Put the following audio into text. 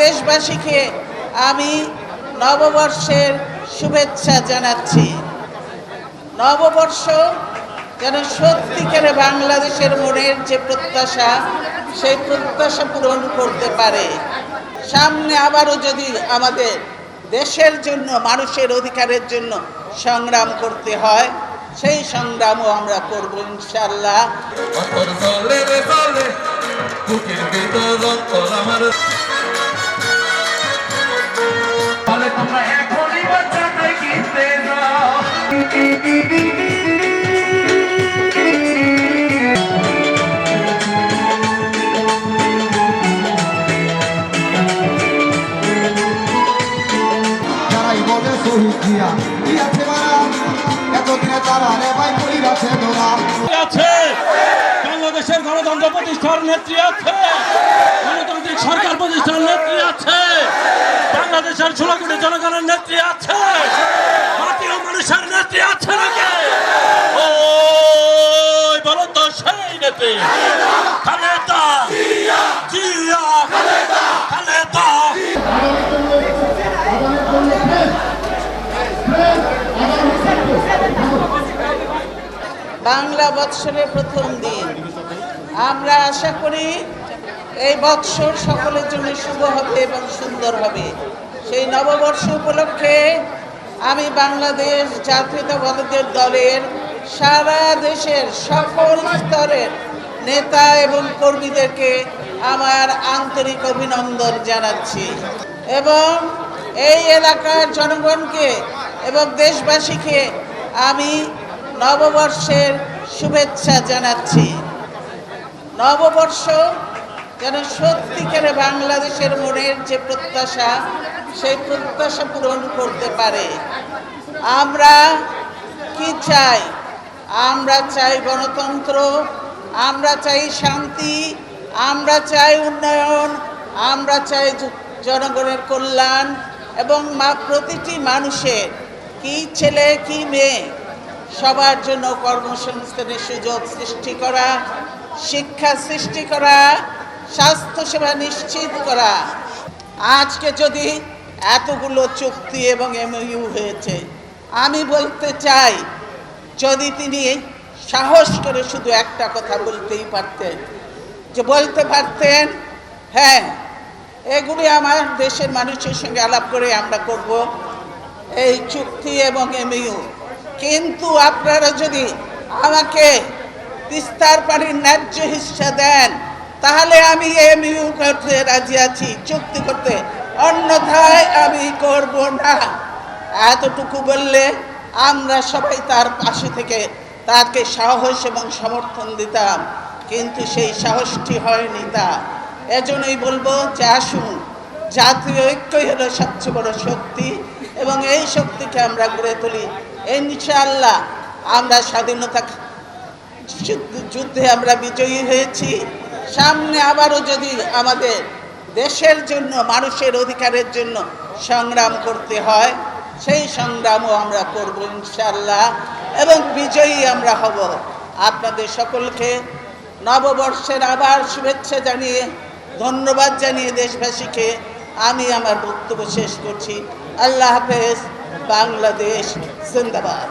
দেশবাসীকে আমি নববর্ষের শুভেচ্ছা জানাচ্ছি। নববর্ষ যেন সত্যিকারে বাংলাদেশের মনের যে প্রত্যাশা, সেই প্রত্যাশা পূরণ করতে পারে। সামনে আবারও যদি আমাদের দেশের জন্য, মানুষের অধিকারের জন্য সংগ্রাম করতে হয়, সেই সংগ্রামও আমরা করব ইনশাআল্লাহ। বাংলাদেশের গণতন্ত্র প্রতিষ্ঠার নেত্রী আছে, গণতান্ত্রিক সরকার প্রতিষ্ঠার নেত্রী আছে, বাংলাদেশের 16 কোটি জনগণের নেত্রী আছে, জাতীয় মানুষের নেত্রী আছে নাকি? ওই বলো তো সেই নেত্রী খালেদা জিয়া, খালেদা। বাংলা বৎসরের প্রথম দিন, আমরা আশা করি এই বৎসর সকলের জন্য শুভ হবে এবং সুন্দর হবে। সেই নববর্ষ উপলক্ষে আমি বাংলাদেশ জাতীয়তাবাদী দলের সারা দেশের সকল স্তরের নেতা এবং কর্মীদেরকে আমার আন্তরিক অভিনন্দন জানাচ্ছি এবং এই এলাকার জনগণকে এবং দেশবাসীকে আমি নববর্ষের শুভেচ্ছা জানাচ্ছি। নববর্ষ যেন সত্যিকারে বাংলাদেশের মনের যে প্রত্যাশা, সেই প্রত্যাশা পূরণ করতে পারে। আমরা কি চাই? আমরা চাই গণতন্ত্র, আমরা চাই শান্তি, আমরা চাই উন্নয়ন, আমরা চাই জনগণের কল্যাণ এবং প্রতিটি মানুষের, কি ছেলে কি মেয়ে, সবার জন্য কর্মসংস্থানের সুযোগ সৃষ্টি করা, শিক্ষা সৃষ্টি করা, স্বাস্থ্যসেবা নিশ্চিত করা। আজকে যদি এতগুলো চুক্তি এবং এমওইউ হয়েছে, আমি বলতে চাই, যদি তিনি সাহস করে শুধু একটা কথা বলতেই পারতেন, যে বলতে পারতেন হ্যাঁ এগুলি আমার দেশের মানুষের সঙ্গে আলাপ করে আমরা করব এই চুক্তি এবং এমওইউ, কিন্তু আপনারা যদি আমাকে তিস্তার পানির ন্যায্য হিস্সা দেন, তাহলে আমি এমওইউ করতে রাজি আছি, চুক্তি করতে, অন্যথায় আমি করব না। এতটুকু বললে আমরা সবাই তার পাশে থেকে তাকে সাহস এবং সমর্থন দিতাম, কিন্তু সেই সাহসটি হয়নি। তা এজন্যই বলবো যে আসুন, জাতীয় ঐক্যই হলো সবচেয়ে বড় শক্তি এবং এই শক্তিকে আমরা গড়ে তুলি। ইনশাআল্লাহ আমরা স্বাধীনতা যুদ্ধে আমরা বিজয়ী হয়েছি। সামনে আবারও যদি আমাদের দেশের জন্য, মানুষের অধিকারের জন্য সংগ্রাম করতে হয়, সেই সংগ্রামও আমরা করব ইনশাআল্লাহ এবং বিজয়ী আমরা হব। আপনাদের সকলকে নববর্ষের আবার শুভেচ্ছা জানিয়ে, ধন্যবাদ জানিয়ে দেশবাসীকে আমি আমার বক্তব্য শেষ করছি। আল্লাহ হাফেজ। বাংলাদেশ জিন্দাবাদ।